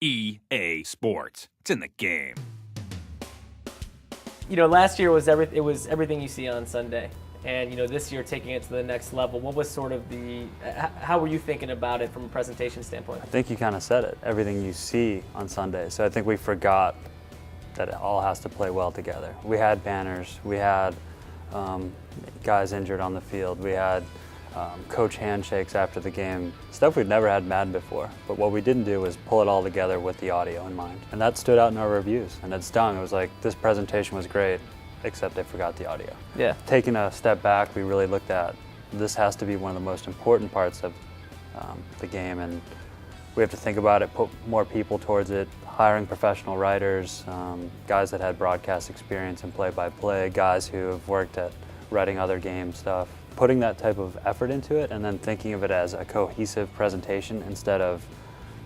EA Sports. It's in the game. Last year was everything you see on Sunday, and this year taking it to the next level. What was sort of how were you thinking about it from a presentation standpoint? I think you kind of said it. Everything you see on Sunday. So I think we forgot that it all has to play well together. We had banners. We had guys injured on the field. We had coach handshakes after the game, stuff we'd never had in Madden before. But what we didn't do was pull it all together with the audio in mind. And that stood out in our reviews, and it stung. It was like, this presentation was great, except they forgot the audio. Yeah. Taking a step back, we really looked at, this has to be one of the most important parts of the game, and we have to think about it, put more people towards it, hiring professional writers, guys that had broadcast experience and play-by-play, guys who have worked at writing other game stuff. Putting that type of effort into it and then thinking of it as a cohesive presentation instead of,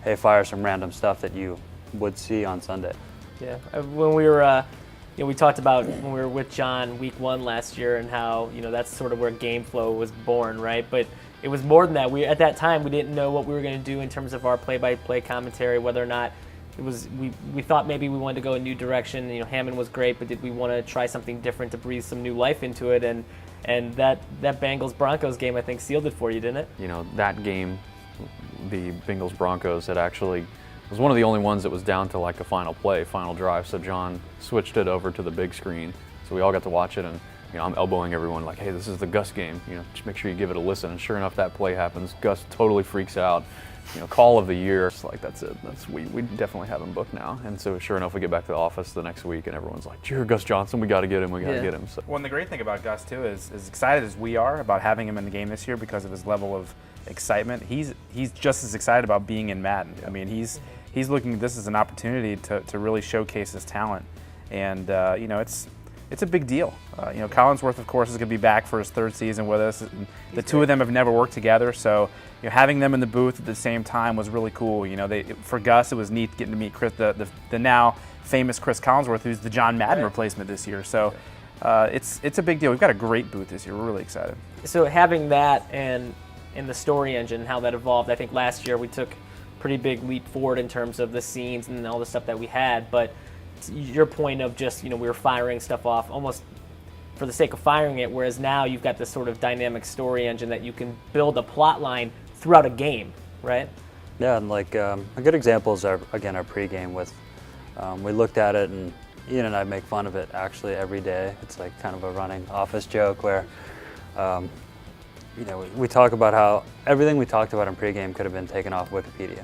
hey, fire some random stuff that you would see on Sunday. Yeah, when we were, we talked about when we were with John week 1 last year and how, that's sort of where game flow was born, right? But it was more than that. At that time, we didn't know what we were going to do in terms of our play-by-play commentary, whether or not it was, we thought maybe we wanted to go a new direction. Hammond was great, but did we want to try something different to breathe some new life into it? And that Bengals-Broncos game, I think, sealed it for you, didn't it? That game, the Bengals-Broncos, it actually was one of the only ones that was down to like a final play, final drive. So John switched it over to the big screen. So we all got to watch it, and I'm elbowing everyone like, hey, this is the Gus game. Just make sure you give it a listen. And sure enough, that play happens. Gus totally freaks out. Call of the year. It's like, that's it. We definitely have him booked now. And so sure enough, we get back to the office the next week and everyone's like, "Did you hear Gus Johnson? We got to get him. We got to get him." So. Well, and the great thing about Gus too is as excited as we are about having him in the game this year because of his level of excitement, he's just as excited about being in Madden. I mean, he's looking at this as an opportunity to really showcase his talent, and it's a big deal. Collinsworth, of course, is going to be back for his 3rd season with us. The two of them have never worked together, so having them in the booth at the same time was really cool. For Gus, it was neat getting to meet Chris, the now famous Chris Collinsworth, who's the John Madden replacement this year. So it's a big deal. We've got a great booth this year. We're really excited. So having that and in the story engine, how that evolved, I think last year we took a pretty big leap forward in terms of the scenes and all the stuff that we had, but your point of just, we were firing stuff off almost for the sake of firing it, whereas now you've got this sort of dynamic story engine that you can build a plot line throughout a game, right? Yeah, and like a good example is our pregame with, we looked at it, and Ian and I make fun of it actually every day. It's like kind of a running office joke where, we talk about how everything we talked about in pregame could have been taken off Wikipedia.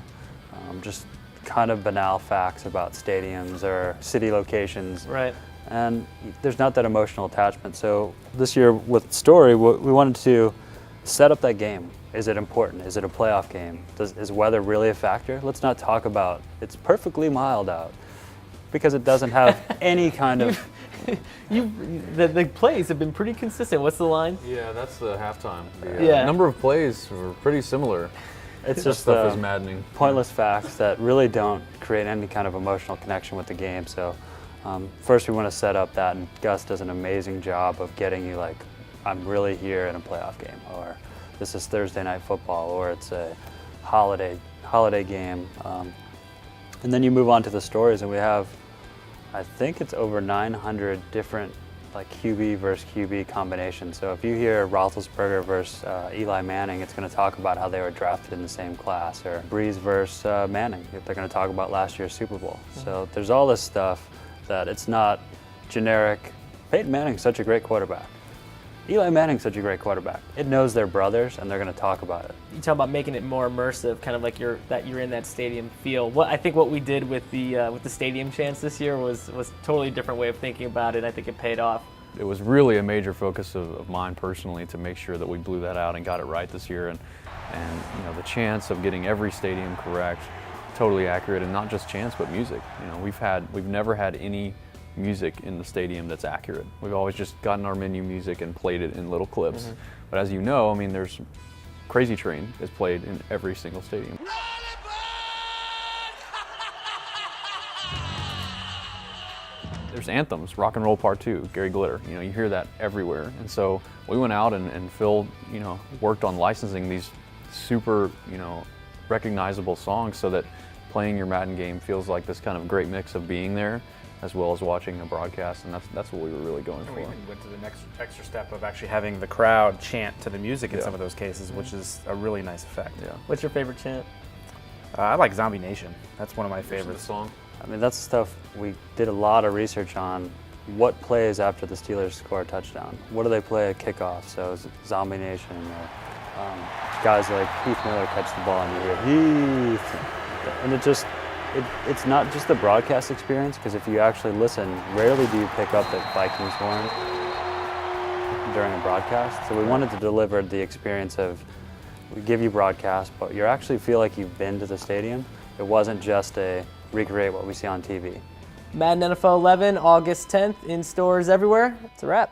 Just kind of banal facts about stadiums or city locations. Right. And there's not that emotional attachment. So this year with story, we wanted to set up that game. Is it important? Is it a playoff game? Is weather really a factor? Let's not talk about it's perfectly mild out, because it doesn't have any kind of... The plays have been pretty consistent. What's the line? Yeah, that's the halftime. The number of plays were pretty similar. It's just stuff is maddening. Pointless facts that really don't create any kind of emotional connection with the game. So first we want to set up that, and Gus does an amazing job of getting you like, I'm really here in a playoff game, or this is Thursday night football, or it's a holiday game. And then you move on to the stories, and we have, I think it's over 900 different like QB versus QB combinations. So if you hear Roethlisberger versus Eli Manning, it's going to talk about how they were drafted in the same class, or Breeze versus Manning, they're going to talk about last year's Super Bowl. So there's all this stuff that it's not generic. Peyton Manning's such a great quarterback. Eli Manning's such a great quarterback. It knows they're brothers, and they're going to talk about it. You talk about making it more immersive, kind of like you're in that stadium feel. I think what we did with the stadium chants this year was a totally different way of thinking about it. I think it paid off. It was really a major focus of mine personally to make sure that we blew that out and got it right this year, and the chance of getting every stadium correct, totally accurate, and not just chants but music. We've never had any music in the stadium that's accurate. We've always just gotten our menu music and played it in little clips. Mm-hmm. But as you know, there's Crazy Train is played in every single stadium. There's anthems, Rock and Roll Part 2, Gary Glitter. You hear that everywhere. And so we went out and Phil, worked on licensing these super, recognizable songs so that playing your Madden game feels like this kind of great mix of being there as well as watching the broadcast, and that's what we were really going And for. we even went to the next extra step of actually having the crowd chant to the music in Yeah. some of those cases, which is a really nice effect. Yeah. What's your favorite chant? I like Zombie Nation. That's one of my The favorites. song. I mean, that's stuff we did a lot of research on. What plays after the Steelers score a touchdown? What do they play at kickoff? So Zombie Nation, or guys like Heath Miller catch the ball and you hear Heath. And it's not just the broadcast experience, because if you actually listen, rarely do you pick up that Vikings horn during a broadcast. So we wanted to deliver the experience of, we give you broadcast, but you actually feel like you've been to the stadium. It wasn't just a recreate what we see on TV. Madden NFL 11, August 10th, in stores everywhere. It's a wrap.